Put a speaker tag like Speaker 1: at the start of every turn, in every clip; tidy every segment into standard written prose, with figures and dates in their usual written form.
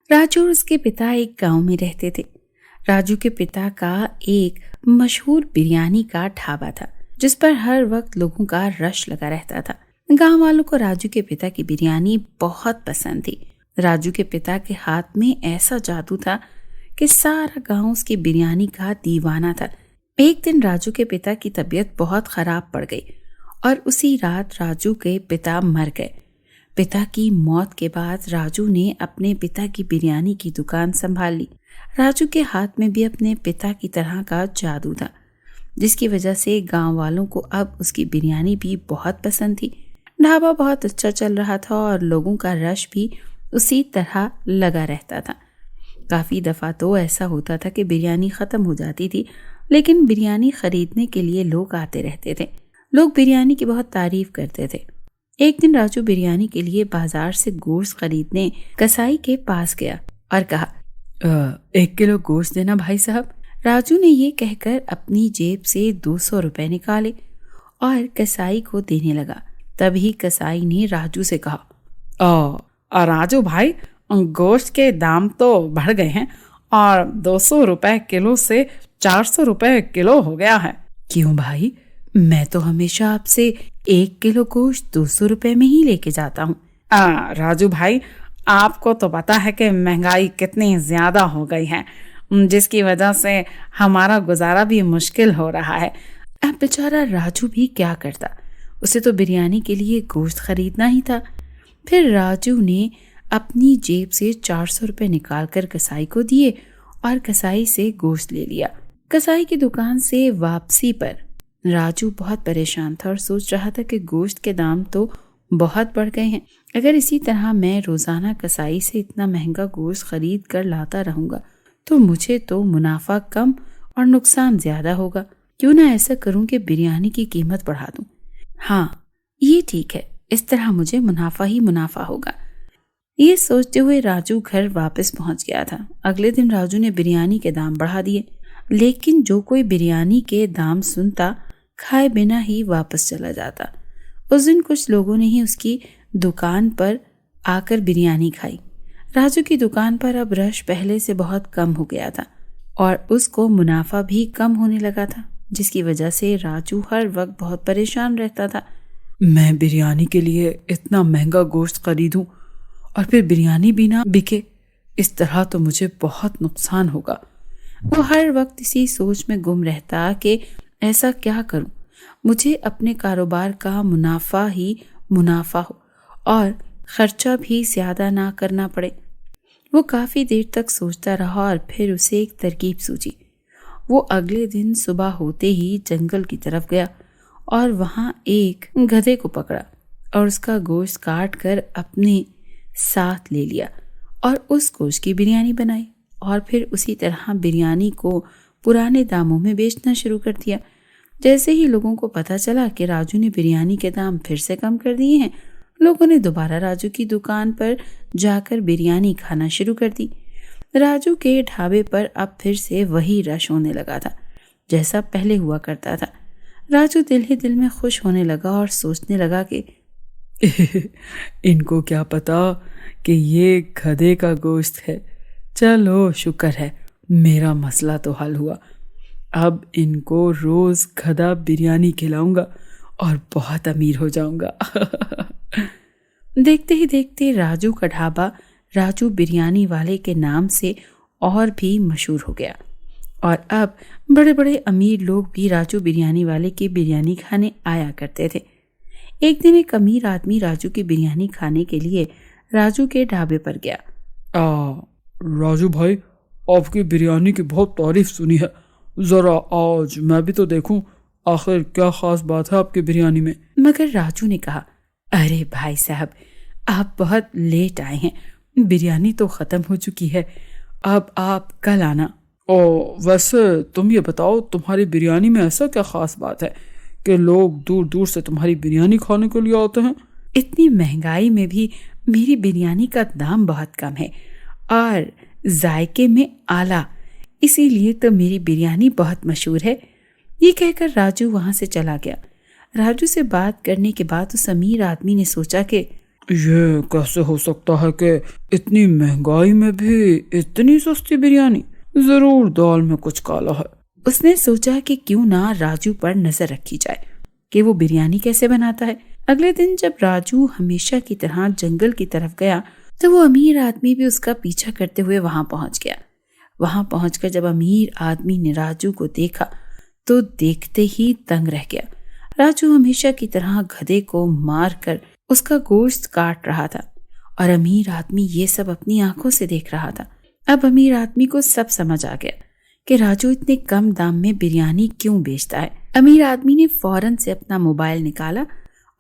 Speaker 1: राजू और उसके पिता एक गांव में रहते थे। राजू के पिता का एक मशहूर बिरयानी का ढाबा था जिस पर हर वक्त लोगों का रश लगा रहता था। गांव वालों को राजू के पिता की बिरयानी बहुत पसंद थी। राजू के पिता के हाथ में ऐसा जादू था कि सारा गांव उसकी बिरयानी का दीवाना था। एक दिन राजू के पिता की तबीयत बहुत खराब पड़ गई और उसी रात राजू के पिता मर गए। पिता की मौत के बाद राजू ने अपने पिता की बिरयानी की दुकान संभाल ली। राजू के हाथ में भी अपने पिता की तरह का जादू था जिसकी वजह से गांव वालों को अब उसकी बिरयानी भी बहुत पसंद थी। ढाबा बहुत अच्छा चल रहा था और लोगों का रश भी उसी तरह लगा रहता था। काफी दफा तो ऐसा होता था कि बिरयानी खत्म हो जाती थी, लेकिन बिरयानी खरीदने के लिए लोग आते रहते थे। लोग बिरयानी की बहुत तारीफ करते थे। एक दिन राजू बिरयानी के लिए बाजार से गोश्त खरीदने कसाई के पास गया और कहा, 1 किलो गोश्त देना भाई साहब। राजू ने ये कहकर अपनी जेब से 200 रुपए निकाले और कसाई को देने लगा। तभी कसाई ने राजू से कहा, राजू भाई, गोश्त के दाम तो बढ़ गए हैं और 200 रुपए किलो से 400 रुपए किलो हो गया है। क्यों भाई, मैं तो हमेशा आपसे 1 किलो गोश्त 200 रुपए में ही लेके जाता हूँ। राजू भाई, आपको तो पता है कि महंगाई कितनी ज्यादा हो गई है, जिसकी वजह से हमारा गुजारा भी मुश्किल हो रहा है। अब बेचारा राजू भी क्या करता, उसे तो बिरयानी के लिए गोश्त खरीदना ही था। फिर राजू ने अपनी जेब से 400 रुपए निकाल कर कसाई को दिए और कसाई से गोश्त ले लिया। कसाई की दुकान से वापसी पर राजू बहुत परेशान था और सोच रहा था कि गोश्त के दाम तो बहुत बढ़ गए हैं। अगर इसी तरह मैं रोजाना कसाई से इतना महंगा गोश्त खरीद कर लाता रहूंगा तो मुझे तो मुनाफा कम और नुकसान ज्यादा होगा। क्यों ना ऐसा करूं कि बिरयानी की कीमत बढ़ा दूं। हाँ, ये ठीक है, इस तरह मुझे मुनाफा ही मुनाफा होगा। ये सोचते हुए राजू घर वापस पहुंच गया था। अगले दिन राजू ने बिरयानी के दाम बढ़ा दिए, लेकिन जो कोई बिरयानी के दाम सुनता खाए बिना ही वापस चला जाता। उस दिन कुछ लोगों ने ही उसकी दुकान पर आकर बिरयानी खाई। राजू की दुकान पर अब रश पहले से बहुत कम हो गया था और उसको मुनाफा भी कम होने लगा था, जिसकी वजह से राजू हर वक्त बहुत परेशान रहता था। मैं बिरयानी के लिए इतना महंगा गोश्त खरीदूं और फिर बिरयानी भी ना बिके, इस तरह तो मुझे बहुत नुकसान होगा। वो हर वक्त इसी सोच में गुम रहता कि ऐसा क्या करूं, मुझे अपने कारोबार का मुनाफा ही मुनाफा हो और खर्चा भी ज्यादा ना करना पड़े। वो काफी देर तक सोचता रहा और फिर उसे एक तरकीब सूझी। वो अगले दिन सुबह होते ही जंगल की तरफ गया और वहां एक गधे को पकड़ा और उसका गोश्त काट कर अपने साथ ले लिया और उस गोश्त की बिरयानी बनाई और फिर उसी तरह बिरयानी को पुराने दामों में बेचना शुरू कर दिया। जैसे ही लोगों को पता चला कि राजू ने बिरयानी के दाम फिर से कम कर दिए हैं, लोगों ने दोबारा राजू की दुकान पर जाकर बिरयानी खाना शुरू कर दी। राजू के ढाबे पर अब फिर से वही रश होने लगा था जैसा पहले हुआ करता था। राजू दिल ही दिल में खुश होने लगा और सोचने लगा कि इनको क्या पता कि ये गधे का गोश्त है। चलो शुक्र है, मेरा मसला तो हल हुआ। अब इनको रोज गधा बिरयानी खिलाऊंगा और बहुत अमीर हो जाऊंगा। देखते ही देखते राजू का ढाबा राजू बिरयानी वाले के नाम से और भी मशहूर हो गया और अब बड़े बड़े अमीर लोग भी राजू बिरयानी वाले की बिरयानी खाने आया करते थे। एक दिन एक अमीर आदमी राजू की बिरयानी खाने के लिए राजू के ढाबे पर गया।
Speaker 2: राजू भाई, आपकी बिरयानी की बहुत तारीफ सुनी है, जरा आज मैं भी तो देखूं आखिर क्या खास बात है आपकी बिरयानी में।
Speaker 1: मगर राजू ने कहा, अरे भाई साहब, आप बहुत लेट आए हैं, बिरयानी तो खत्म हो चुकी है, अब आप कल आना।
Speaker 2: वैसे तुम ये बताओ, तुम्हारी बिरयानी में ऐसा क्या खास बात है कि लोग दूर दूर से तुम्हारी बिरयानी खाने के लिए आते हैं?
Speaker 1: इतनी महंगाई में भी मेरी बिरयानी का दाम बहुत कम है और जायके में आला, इसीलिए तो मेरी बिरयानी बहुत मशहूर है। ये कहकर राजू वहां से चला गया। राजू से बात करने के बाद उस अमीर आदमी ने सोचा कि
Speaker 2: ये कैसे हो सकता है कि इतनी महंगाई में भी इतनी सस्ती बिरयानी? जरूर दाल में कुछ काला है।
Speaker 1: उसने सोचा कि क्यों ना राजू पर नजर रखी जाए कि वो बिरयानी कैसे बनाता है। अगले दिन जब राजू हमेशा की तरह जंगल की तरफ गया तो वो अमीर आदमी भी उसका पीछा करते हुए वहां पहुंच गया। वहां पहुंचकर जब अमीर आदमी ने राजू को देखा तो देखते ही दंग रह गया। राजू हमेशा की तरह गधे को मारकर उसका गोश्त काट रहा था और अमीर आदमी ये सब अपनी आंखों से देख रहा था। अब अमीर आदमी को सब समझ आ गया कि राजू इतने कम दाम में बिरयानी क्यों बेचता है। अमीर आदमी ने फौरन से अपना मोबाइल निकाला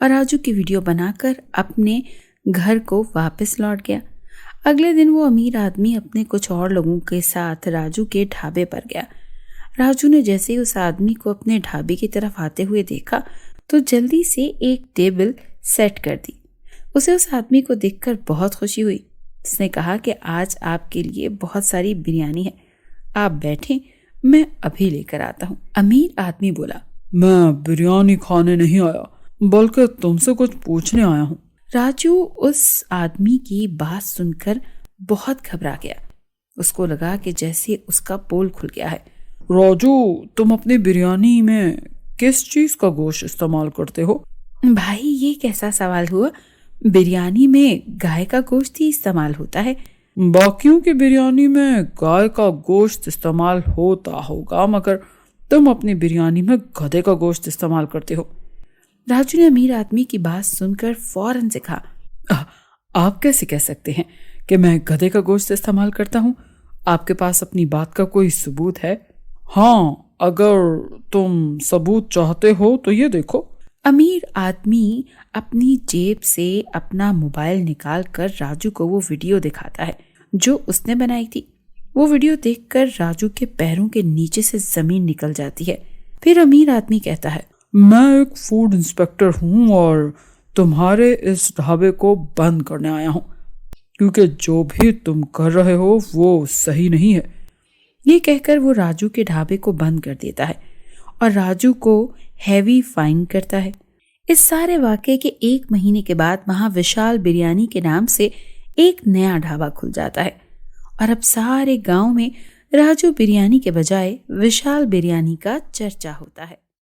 Speaker 1: और राजू की वीडियो बनाकर अपने घर को वापस लौट गया। अगले दिन वो अमीर आदमी अपने कुछ और लोगों के साथ राजू के ढाबे पर गया। राजू ने जैसे ही उस आदमी को अपने ढाबे की तरफ आते हुए देखा तो जल्दी से एक टेबल सेट कर दी। उसे उस आदमी को देखकर बहुत खुशी हुई। उसने कहा कि आज आपके लिए बहुत सारी बिरयानी है, आप बैठें, मैं अभी लेकर आता हूँ। अमीर आदमी बोला,
Speaker 2: मैं बिरयानी खाने नहीं आया बल्कि तुमसे कुछ पूछने आया हूँ।
Speaker 1: राजू उस आदमी की बात सुनकर बहुत घबरा गया। उसको लगा कि जैसे उसका पोल खुल गया है।
Speaker 2: राजू, तुम अपनी बिरयानी में किस चीज का गोश्त इस्तेमाल करते हो?
Speaker 1: भाई, ये कैसा सवाल हुआ? बिरयानी में गाय का गोश्त ही इस्तेमाल होता है।
Speaker 2: बाकियों की बिरयानी में गाय का गोश्त इस्तेमाल होता होगा, मगर तुम अपनी बिरयानी में गधे का गोश्त इस्तेमाल करते हो।
Speaker 1: राजू ने अमीर आदमी की बात सुनकर फौरन से कहा,
Speaker 2: आप कैसे कह सकते हैं कि मैं गधे का गोश्त इस्तेमाल करता हूँ? आपके पास अपनी बात का कोई सबूत है? हाँ, अगर तुम सबूत चाहते हो तो ये देखो।
Speaker 1: अमीर आदमी अपनी जेब से अपना मोबाइल निकालकर राजू को वो वीडियो दिखाता है जो उसने बनाई थी। वो वीडियो देखकर राजू के पैरों के नीचे से जमीन निकल जाती है। फिर अमीर आदमी कहता है,
Speaker 2: मैं एक फूड इंस्पेक्टर हूँ और तुम्हारे इस ढाबे को बंद करने आया हूँ, क्योंकि जो भी तुम कर रहे हो वो सही नहीं है।
Speaker 1: ये कहकर वो राजू के ढाबे को बंद कर देता है और राजू को हैवी फाइन करता है। इस सारे वाकये के 1 महीने के बाद वहां विशाल बिरयानी के नाम से एक नया ढाबा खुल जाता है और अब सारे गांव में राजू बिरयानी के बजाय विशाल बिरयानी का चर्चा होता है।